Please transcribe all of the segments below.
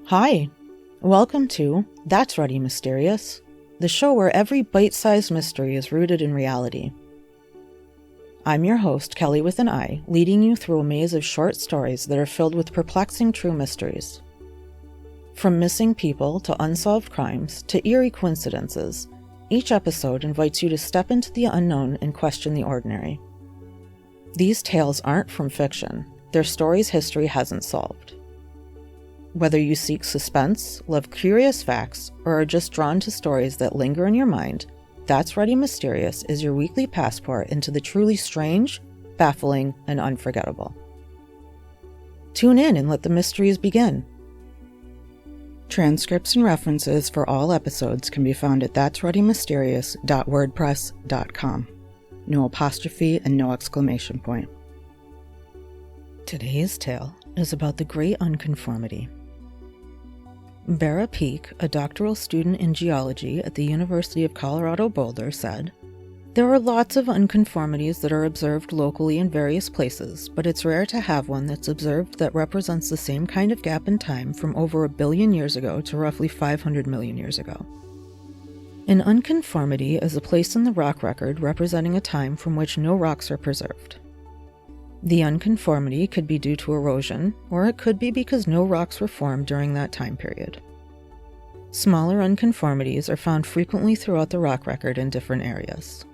Hi, welcome to That's Ready Mysterious, the show where every bite-sized mystery is rooted in reality. I'm your host, Kelly with an I, leading you through a maze of short stories that are filled with perplexing true mysteries. From missing people to unsolved crimes to eerie coincidences, each episode invites you to step into the unknown and question the ordinary. These tales aren't from fiction, they're stories history hasn't solved. Whether you seek suspense, love curious facts, or are just drawn to stories that linger in your mind, That's Ready Mysterious is your weekly passport into the truly strange, baffling, and unforgettable. Tune in and let the mysteries begin. Transcripts and references for all episodes can be found at that'sreadymysterious.wordpress.com. No apostrophe and no exclamation point. Today's tale is about the Great Unconformity. Barra Peak, a doctoral student in geology at the University of Colorado Boulder, said, "There are lots of unconformities that are observed locally in various places, but it's rare to have one that's observed that represents the same kind of gap in time from over 1 billion years ago to roughly 500 million years ago. An unconformity is a place in the rock record representing a time from which no rocks are preserved. The unconformity could be due to erosion, or it could be because no rocks were formed during that time period. Smaller unconformities are found frequently throughout the rock record in different areas.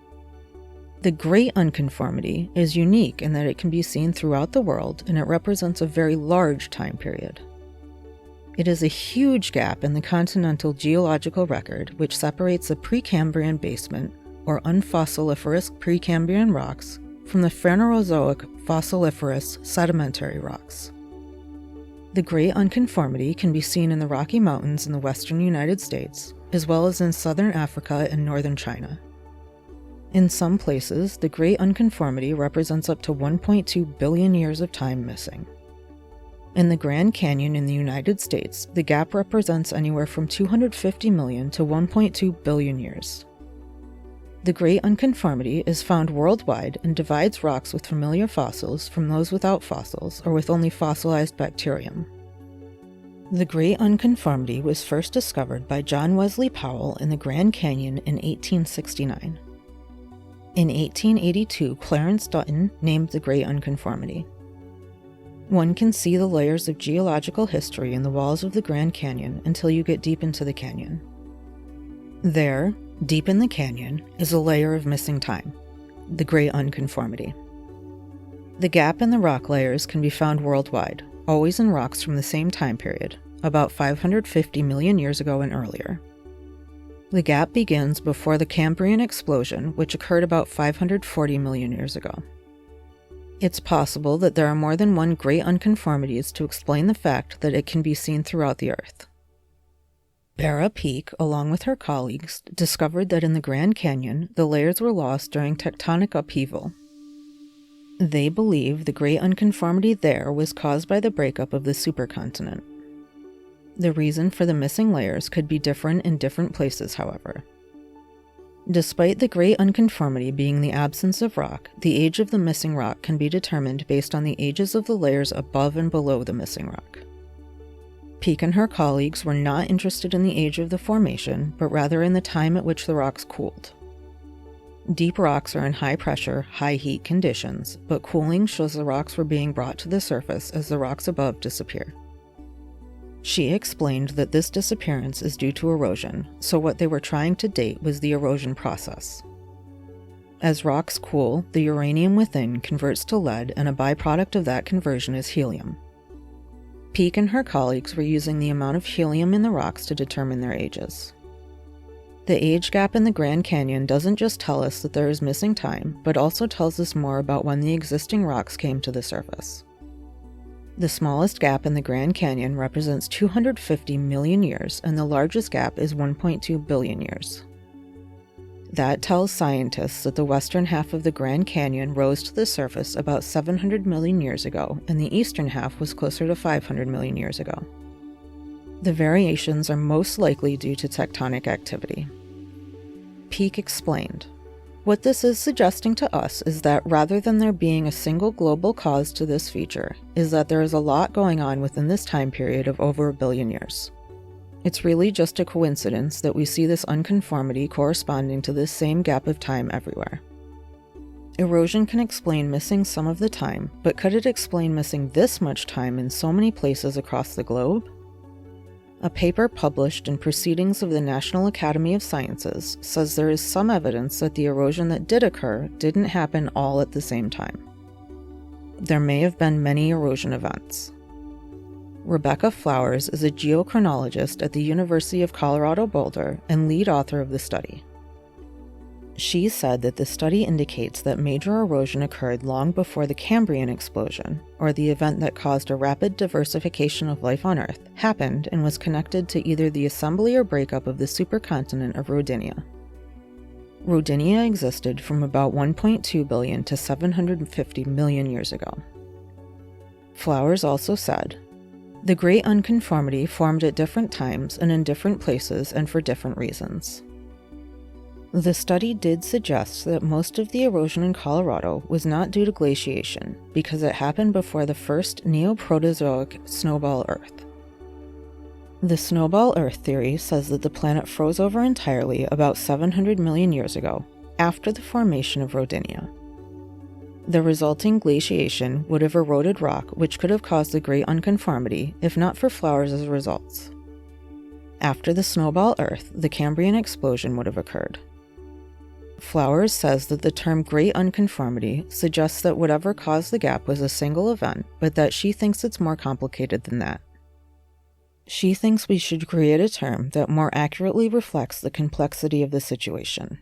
The Great Unconformity is unique in that it can be seen throughout the world and it represents a very large time period. It is a huge gap in the continental geological record which separates the Precambrian basement, or unfossiliferous Precambrian rocks, from the Phanerozoic fossiliferous sedimentary rocks. The Great Unconformity can be seen in the Rocky Mountains in the western United States, as well as in southern Africa and northern China. In some places, the Great Unconformity represents up to 1.2 billion years of time missing. In the Grand Canyon in the United States, the gap represents anywhere from 250 million to 1.2 billion years. The Great Unconformity is found worldwide and divides rocks with familiar fossils from those without fossils or with only fossilized bacterium. The Great Unconformity was first discovered by John Wesley Powell in the Grand Canyon in 1869. In 1882, Clarence Dutton named the Great Unconformity. One can see the layers of geological history in the walls of the Grand Canyon until you get deep into the canyon. There, deep in the canyon, is a layer of missing time, the Great Unconformity. The gap in the rock layers can be found worldwide, always in rocks from the same time period, about 550 million years ago and earlier. The gap begins before the Cambrian explosion, which occurred about 540 million years ago. It's possible that there are more than one Great Unconformities to explain the fact that it can be seen throughout the Earth. Barra Peak, along with her colleagues, discovered that in the Grand Canyon, the layers were lost during tectonic upheaval. They believe the Great Unconformity there was caused by the breakup of the supercontinent. The reason for the missing layers could be different in different places, however. Despite the Great Unconformity being the absence of rock, the age of the missing rock can be determined based on the ages of the layers above and below the missing rock. Peak and her colleagues were not interested in the age of the formation, but rather in the time at which the rocks cooled. Deep rocks are in high pressure, high heat conditions, but cooling shows the rocks were being brought to the surface as the rocks above disappear. She explained that this disappearance is due to erosion, so what they were trying to date was the erosion process. As rocks cool, the uranium within converts to lead, and a byproduct of that conversion is helium. Peak and her colleagues were using the amount of helium in the rocks to determine their ages. The age gap in the Grand Canyon doesn't just tell us that there is missing time, but also tells us more about when the existing rocks came to the surface. The smallest gap in the Grand Canyon represents 250 million years, and the largest gap is 1.2 billion years. That tells scientists that the western half of the Grand Canyon rose to the surface about 700 million years ago, and the eastern half was closer to 500 million years ago. The variations are most likely due to tectonic activity. Peak explained, What this is suggesting to us is that rather than there being a single global cause to this feature, is that there is a lot going on within this time period of over 1 billion years. It's really just a coincidence that we see this unconformity corresponding to this same gap of time everywhere. Erosion can explain missing some of the time, but could it explain missing this much time in so many places across the globe? A paper published in Proceedings of the National Academy of Sciences says there is some evidence that the erosion that did occur didn't happen all at the same time. There may have been many erosion events. Rebecca Flowers is a geochronologist at the University of Colorado Boulder and lead author of the study. She said that the study indicates that major erosion occurred long before the Cambrian explosion, or the event that caused a rapid diversification of life on Earth, happened and was connected to either the assembly or breakup of the supercontinent of Rodinia. Rodinia existed from about 1.2 billion to 750 million years ago. Flowers also said, "The Great Unconformity formed at different times and in different places and for different reasons." The study did suggest that most of the erosion in Colorado was not due to glaciation because it happened before the first Neoproterozoic snowball Earth. The snowball Earth theory says that the planet froze over entirely about 700 million years ago, after the formation of Rodinia. The resulting glaciation would have eroded rock, which could have caused the Great Unconformity, if not for Flowers' results. After the snowball Earth, the Cambrian explosion would have occurred. Flowers says that the term Great Unconformity suggests that whatever caused the gap was a single event, but that she thinks it's more complicated than that. She thinks we should create a term that more accurately reflects the complexity of the situation.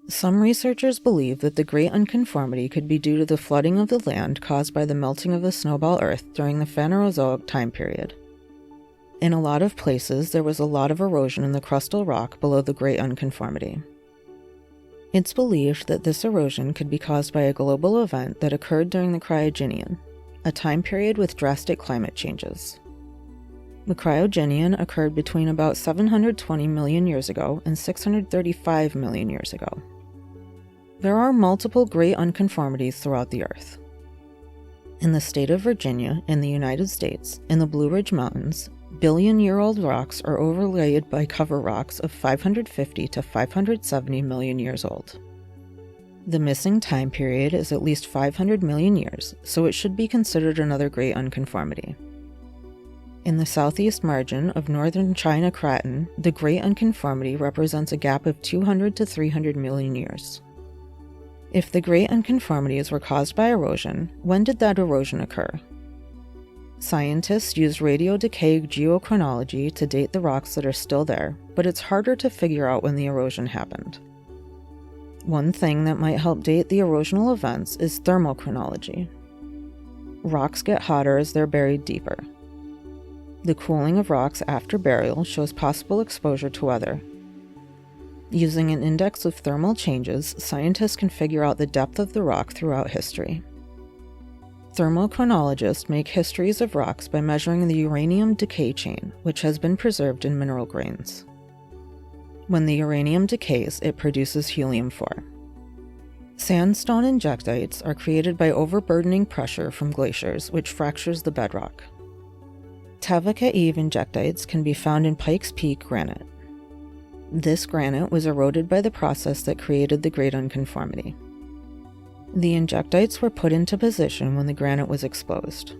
Some researchers believe that the Great Unconformity could be due to the flooding of the land caused by the melting of the snowball Earth during the Phanerozoic time period. In a lot of places, there was a lot of erosion in the crustal rock below the Great Unconformity. It's believed that this erosion could be caused by a global event that occurred during the Cryogenian, a time period with drastic climate changes. The Cryogenian occurred between about 720 million years ago and 635 million years ago. There are multiple Great Unconformities throughout the Earth. In the state of Virginia, in the United States, in the Blue Ridge Mountains, billion-year-old rocks are overlaid by cover rocks of 550 to 570 million years old. The missing time period is at least 500 million years, so it should be considered another Great Unconformity. In the southeast margin of northern China Craton, the Great Unconformity represents a gap of 200 to 300 million years. If the Great Unconformities were caused by erosion, when did that erosion occur? Scientists use radiodecay geochronology to date the rocks that are still there, but it's harder to figure out when the erosion happened. One thing that might help date the erosional events is thermochronology. Rocks get hotter as they're buried deeper. The cooling of rocks after burial shows possible exposure to weather. Using an index of thermal changes, scientists can figure out the depth of the rock throughout history. Thermochronologists make histories of rocks by measuring the uranium decay chain, which has been preserved in mineral grains. When the uranium decays, it produces helium-4. Sandstone injectites are created by overburdening pressure from glaciers, which fractures the bedrock. Tavaka'eve injectites can be found in Pikes Peak granite. This granite was eroded by the process that created the Great Unconformity. The injectites were put into position when the granite was exposed.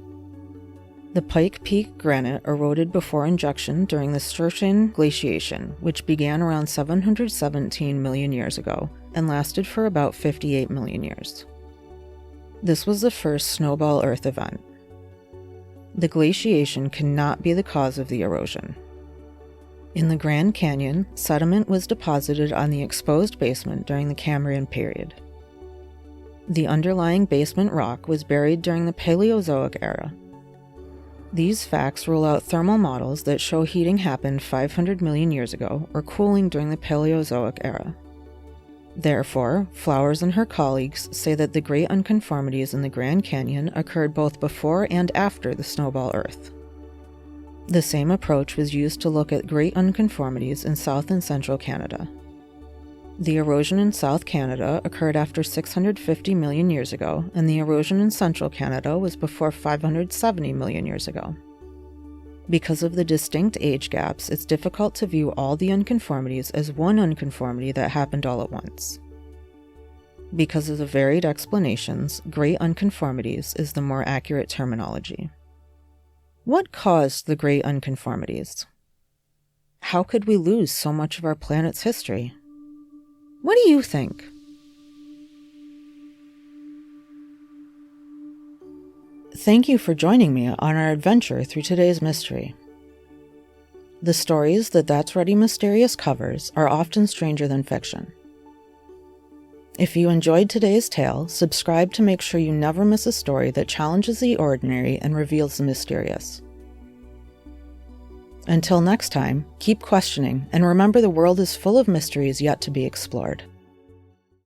The Pike Peak granite eroded before injection during the Sturtian glaciation, which began around 717 million years ago and lasted for about 58 million years. This was the first snowball Earth event. The glaciation cannot be the cause of the erosion. In the Grand Canyon, sediment was deposited on the exposed basement during the Cambrian period. The underlying basement rock was buried during the Paleozoic era. These facts rule out thermal models that show heating happened 500 million years ago or cooling during the Paleozoic era. Therefore, Flowers and her colleagues say that the Great Unconformities in the Grand Canyon occurred both before and after the snowball Earth. The same approach was used to look at Great Unconformities in South and Central Canada. The erosion in South Canada occurred after 650 million years ago, and the erosion in Central Canada was before 570 million years ago. Because of the distinct age gaps, it's difficult to view all the unconformities as one unconformity that happened all at once. Because of the varied explanations, Great Unconformities is the more accurate terminology. What caused the Great Unconformities? How could we lose so much of our planet's history? What do you think? Thank you for joining me on our adventure through today's mystery. The stories that That's Ready Mysterious covers are often stranger than fiction. If you enjoyed today's tale, subscribe to make sure you never miss a story that challenges the ordinary and reveals the mysterious. Until next time, keep questioning, and remember the world is full of mysteries yet to be explored.